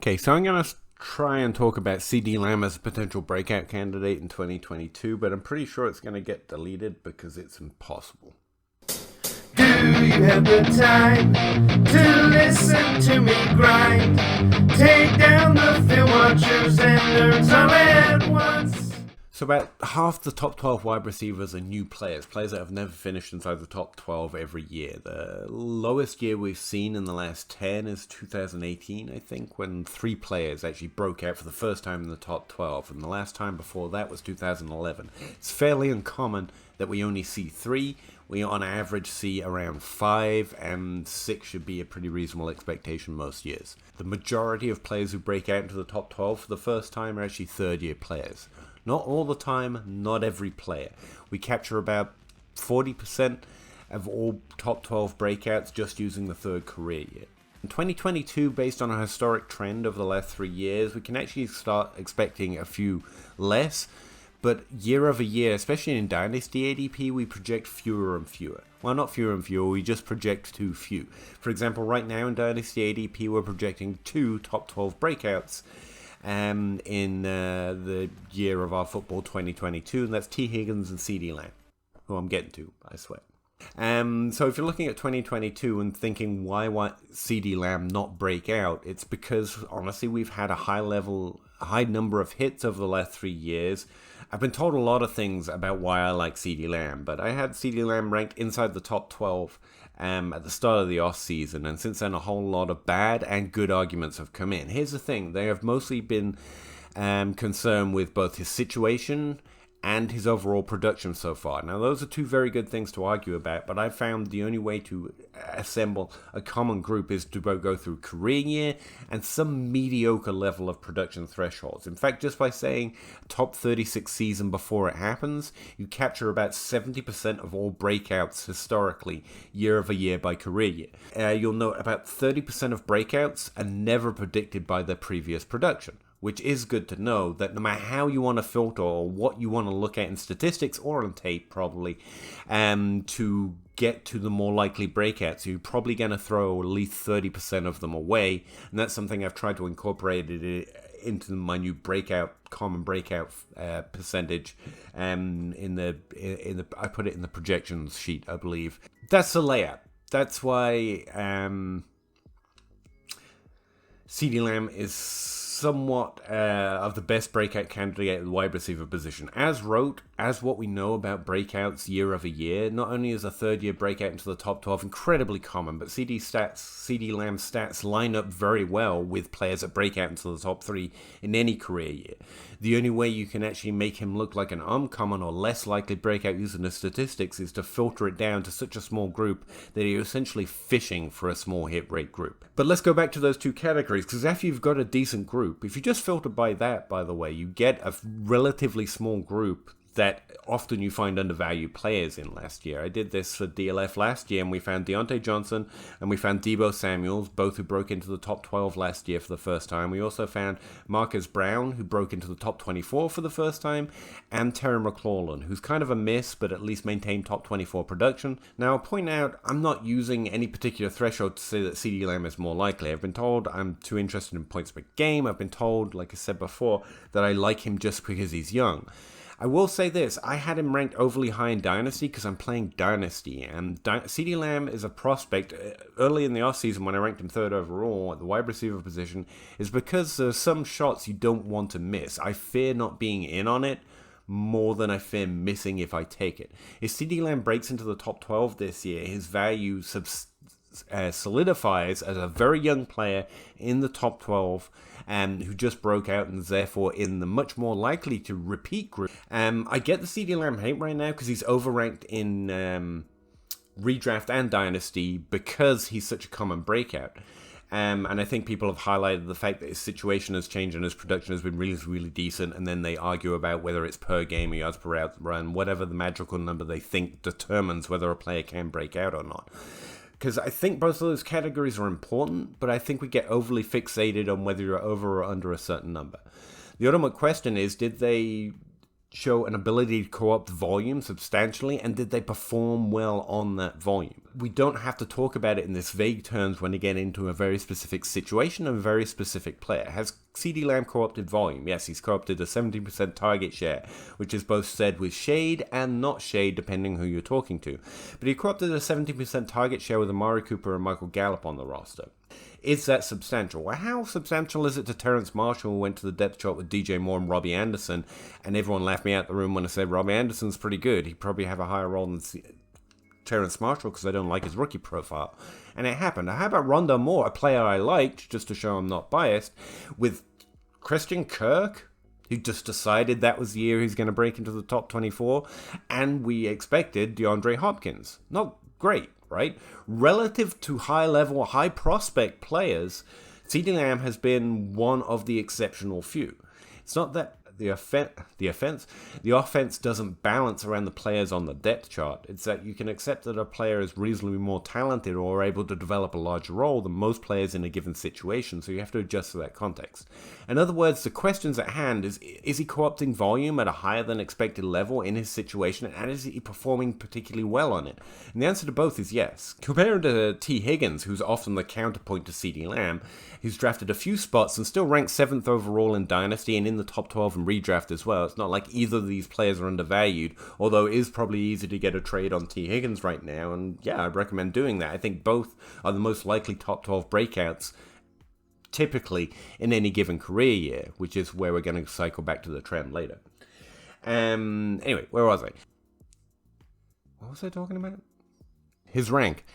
Okay, so I'm going to try and talk about Ceedee Lamb as a potential breakout candidate in 2022, but I'm pretty sure it's going to get deleted because it's impossible. Do you have the time to listen to me grind? Take down the film watchers and nerds all at once. So about half the top 12 wide receivers are new players that have never finished inside the top 12 every year. The lowest year we've seen in the last 10 is 2018, I think, when 3 players actually broke out for the first time in the top 12, and the last time before that was 2011. It's fairly uncommon that we only see 3. We on average see around 5, and 6 should be a pretty reasonable expectation most years. The majority of players who break out into the top 12 for the first time are actually third-year players. Not all the time, not every player. We capture about 40% of all top 12 breakouts just using the third career year. In 2022, based on a historic trend over the last 3 years, we can actually start expecting a few less. But year over year, especially in Dynasty ADP, we project fewer and fewer. Well, not fewer and fewer, we just project too few. For example, right now in Dynasty ADP, we're projecting 2 top 12 breakouts in the year of our football 2022, and that's Tee Higgins and Ceedee Lamb, who I'm getting to, I swear. So if you're looking at 2022 and thinking why Ceedee Lamb not break out, it's because honestly we've had a high number of hits over the last 3 years. I've been told a lot of things about why I like Ceedee Lamb, but I had Ceedee Lamb ranked inside the top 12 at the start of the off season, and since then a whole lot of bad and good arguments have come in. Here's the thing: they have mostly been concerned with both his situation and his overall production so far. Now, those are 2 very good things to argue about, but I found the only way to assemble a common group is to both go through career year and some mediocre level of production thresholds. In fact, just by saying top 36 season before it happens, you capture about 70% of all breakouts historically year over year by career year. You'll note about 30% of breakouts are never predicted by their previous production, which is good to know, that no matter how you want to filter or what you want to look at in statistics or on tape probably, to get to the more likely breakouts, you're probably going to throw at least 30% of them away, and that's something I've tried to incorporate into my new common breakout percentage. I put it in the projections sheet, I believe. That's the layout. That's why Ceedee Lamb is somewhat of the best breakout candidate at the wide receiver position. As what we know about breakouts year over year, not only is a third-year breakout into the top 12 incredibly common, but Ceedee Lamb's stats line up very well with players that break out into the top 3 in any career year. The only way you can actually make him look like an uncommon or less likely breakout using the statistics is to filter it down to such a small group that you're essentially fishing for a small hit rate group. But let's go back to those 2 categories, because after you've got a decent group, if you just filter by that, by the way, you get a relatively small group that often you find undervalued players in last year. I did this for DLF last year, and we found Deontay Johnson and we found Deebo Samuels, both who broke into the top 12 last year for the first time. We also found Marcus Brown, who broke into the top 24 for the first time, and Terry McLaurin, who's kind of a miss, but at least maintained top 24 production. Now, I'll point out, I'm not using any particular threshold to say that Ceedee Lamb is more likely. I've been told I'm too interested in points per game. I've been told, like I said before, that I like him just because he's young. I will say this: I had him ranked overly high in Dynasty because I'm playing Dynasty, and Ceedee Lamb is a prospect. Early in the offseason, when I ranked him 3rd overall at the wide receiver position, is because there's some shots you don't want to miss. I fear not being in on it more than I fear missing if I take it. If Ceedee Lamb breaks into the top 12 this year, his value solidifies as a very young player in the top 12 who just broke out and is therefore in the much more likely to repeat group. I get the Ceedee Lamb hate right now because he's overranked in redraft and dynasty because he's such a common breakout. And I think people have highlighted the fact that his situation has changed and his production has been really, really decent, and then they argue about whether it's per game or yards per route run, whatever the magical number they think determines whether a player can break out or not. Because I think both of those categories are important, but I think we get overly fixated on whether you're over or under a certain number. The ultimate question is, did they show an ability to co-opt volume substantially, and did they perform well on that volume? We don't have to talk about it in this vague terms when you get into a very specific situation and a very specific player. Has CeeDee Lamb co-opted volume? Yes, he's co-opted a 17% target share, which is both said with shade and not shade depending who you're talking to. But he co-opted a 17% target share with Amari Cooper and Michael Gallup on the roster. Is that substantial? Well, how substantial is it to Terrence Marshall, who went to the depth chart with DJ Moore and Robbie Anderson, and everyone laughed me out the room when I said Robbie Anderson's pretty good. He'd probably have a higher role than Terrence Marshall because I don't like his rookie profile. And it happened. Now, how about Rondale Moore, a player I liked, just to show I'm not biased, with Christian Kirk, who just decided that was the year he's going to break into the top 24, and we expected DeAndre Hopkins. Not great, right? Relative to high-level, high-prospect players, CeeDee Lamb has been one of the exceptional few. It's not that the offense doesn't balance around the players on the depth chart. It's that you can accept that a player is reasonably more talented or able to develop a larger role than most players in a given situation, so you have to adjust to that context. In other words, the questions at hand is he co-opting volume at a higher than expected level in his situation, and is he performing particularly well on it? And the answer to both is yes. Compared to Tee Higgins, who's often the counterpoint to CeeDee Lamb, who's drafted a few spots and still ranked 7th overall in Dynasty and in the top 12 in redraft as well. It's not like either of these players are undervalued, although it is probably easy to get a trade on Tee Higgins right now, and yeah, I'd recommend doing that. I think both are the most likely top 12 breakouts typically in any given career year, which is where we're going to cycle back to the trend later. Anyway, where was I? What was I talking about? His rank.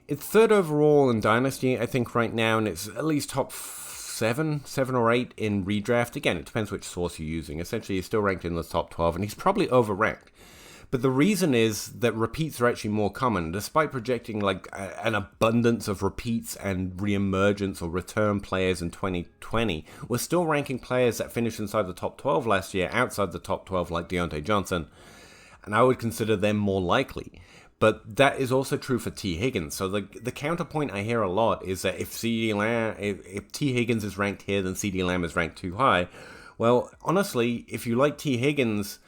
It's 3rd overall in Dynasty, I think, right now, and it's at least top 7 or 8 in redraft. Again, it depends which source you're using. Essentially, he's still ranked in the top 12, and he's probably overranked. But the reason is that repeats are actually more common. Despite projecting like an abundance of repeats and reemergence or return players in 2020, we're still ranking players that finished inside the top 12 last year outside the top 12 like Deontay Johnson. And I would consider them more likely. But that is also true for Tee Higgins. So the counterpoint I hear a lot is that if Tee Higgins is ranked here, then CeeDee Lamb is ranked too high. Well, honestly, if you like Tee Higgins,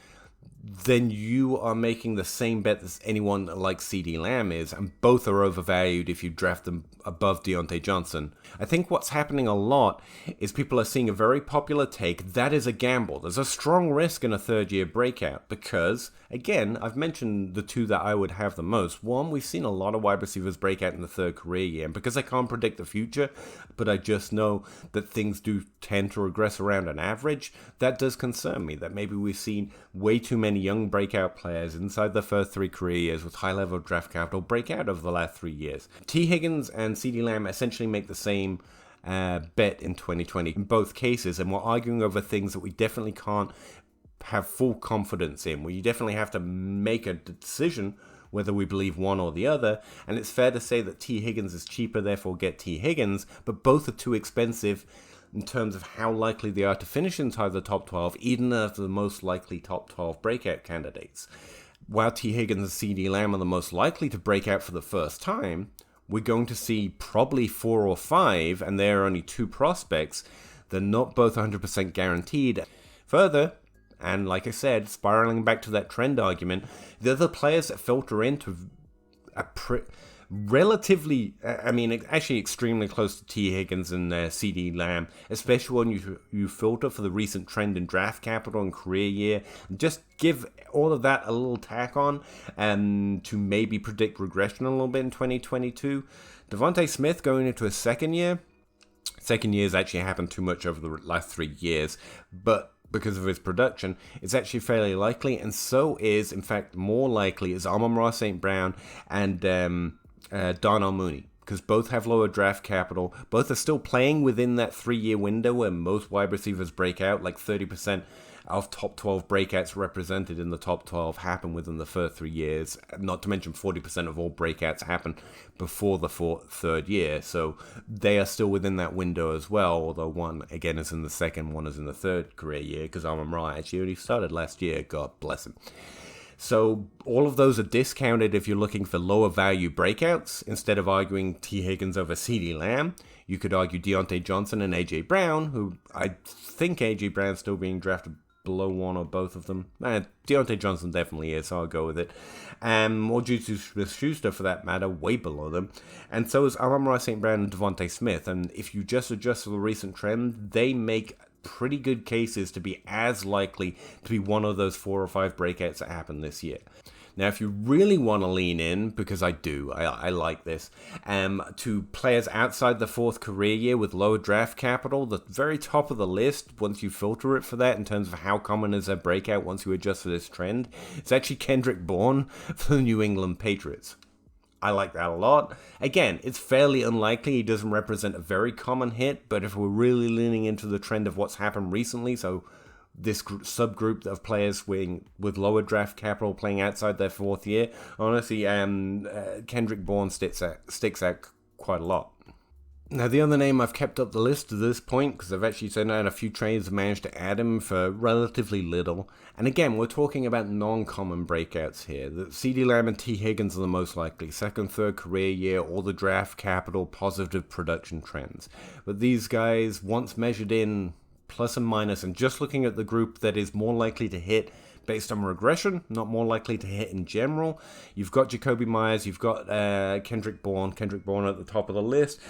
then you are making the same bet as anyone like CeeDee Lamb is, and both are overvalued if you draft them above Deontay Johnson. I think what's happening a lot is people are seeing a very popular take that is a gamble. There's a strong risk in a third-year breakout because, again, I've mentioned the two that I would have the most. One, we've seen a lot of wide receivers break out in the third career year, and because I can't predict the future, but I just know that things do tend to regress around an average, that does concern me, that maybe we've seen way too many young breakout players inside the first 3 career years with high-level draft capital break out over the last 3 years. Tee Higgins and CeeDee Lamb essentially make the same bet in 2020 in both cases, and we're arguing over things that we definitely can't have full confidence in, where you definitely have to make a decision whether we believe one or the other, and it's fair to say that Tee Higgins is cheaper, therefore get Tee Higgins, but both are too expensive in terms of how likely they are to finish inside the top 12, even as the most likely top 12 breakout candidates. While Tee Higgins and CeeDee Lamb are the most likely to break out for the first time, we're going to see probably 4 or 5, and there are only 2 prospects. They're not both 100% guaranteed. Further, and like I said, spiraling back to that trend argument, they're the players that filter into a relatively, actually extremely close to Tee Higgins and CeeDee Lamb, especially when you filter for the recent trend in draft capital and career year. Just give all of that a little tack on and to maybe predict regression a little bit in 2022. Devontae Smith going into his second year. Second year's actually happened too much over the last 3 years, but because of his production, it's actually fairly likely, and so is, in fact, more likely is Amon-Ra St. Brown and Darnell Mooney, because both have lower draft capital. Both are still playing within that 3-year window where most wide receivers break out, like 30% of top 12 breakouts represented in the top 12 happen within the first 3 years, not to mention 40% of all breakouts happen before the third year, so they are still within that window as well, although one, again, is in the second, one is in the third career year, because Amon-Ra actually only started last year, God bless him. So all of those are discounted if you're looking for lower value breakouts. Instead of arguing Tee Higgins over CeeDee Lamb, you could argue Deontay Johnson and A.J. Brown, who I think A.J. Brown's still being drafted below one or both of them. Deontay Johnson definitely is, so I'll go with it. Or Juju Smith-Schuster, for that matter, way below them. And so is Amon-Ra St. Brown and Devontae Smith. And if you just adjust for the recent trend, they make pretty good cases to be as likely to be one of those 4 or 5 breakouts that happen this year. Now, if you really want to lean in, because I do, I like this, to players outside the 4th career year with lower draft capital, the very top of the list, once you filter it for that in terms of how common is a breakout once you adjust for this trend, it's actually Kendrick Bourne for the New England Patriots. I like that a lot. Again, it's fairly unlikely. He doesn't represent a very common hit, but if we're really leaning into the trend of what's happened recently, so this subgroup of players with lower draft capital playing outside their 4th year, honestly, Kendrick Bourne sticks out quite a lot. Now, the other name I've kept up the list to this point, because I've actually sent out a few trades and managed to add him for relatively little. And again, we're talking about non-common breakouts here. The CeeDee Lamb and Tee Higgins are the most likely. 2nd, 3rd career year, all the draft capital, positive production trends. But these guys, once measured in plus and minus, and just looking at the group that is more likely to hit based on regression, not more likely to hit in general, you've got Jakobi Meyers, you've got Kendrick Bourne at the top of the list,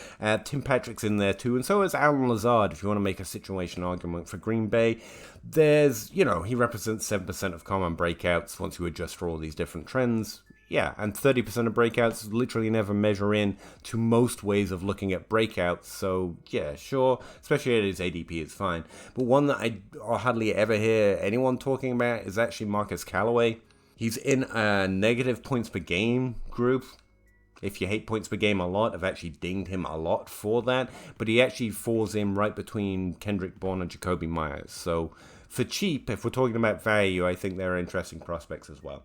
Tim Patrick's in there too, and so is Allen Lazard, if you want to make a situation argument for Green Bay. There's, he represents 7% of common breakouts once you adjust for all these different trends. Yeah, and 30% of breakouts literally never measure in to most ways of looking at breakouts. So, yeah, sure, especially at his ADP, it's fine. But one that I hardly ever hear anyone talking about is actually Marcus Callaway. He's in a negative points per game group. If you hate points per game a lot, I've actually dinged him a lot for that. But he actually falls in right between Kendrick Bourne and Jakobi Meyers. So, for cheap, if we're talking about value, I think they're interesting prospects as well.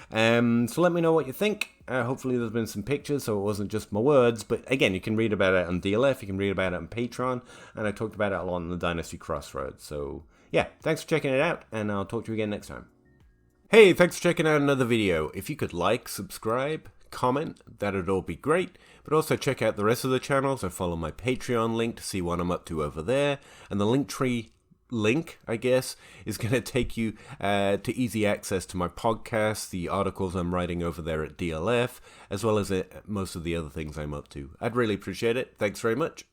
So let me know what you think. Hopefully there's been some pictures, so it wasn't just my words. But again, you can read about it on DLF, you can read about it on Patreon, and I talked about it a lot on the Dynasty Crossroads. So yeah, thanks for checking it out, and I'll talk to you again next time. Hey, thanks for checking out another video. If you could like, subscribe, comment, that'd all be great. But also check out the rest of the channels, or follow my Patreon link to see what I'm up to over there, and the Linktree link, I guess, is going to take you to easy access to my podcast, the articles I'm writing over there at DLF, as well as most of the other things I'm up to. I'd really appreciate it. Thanks very much.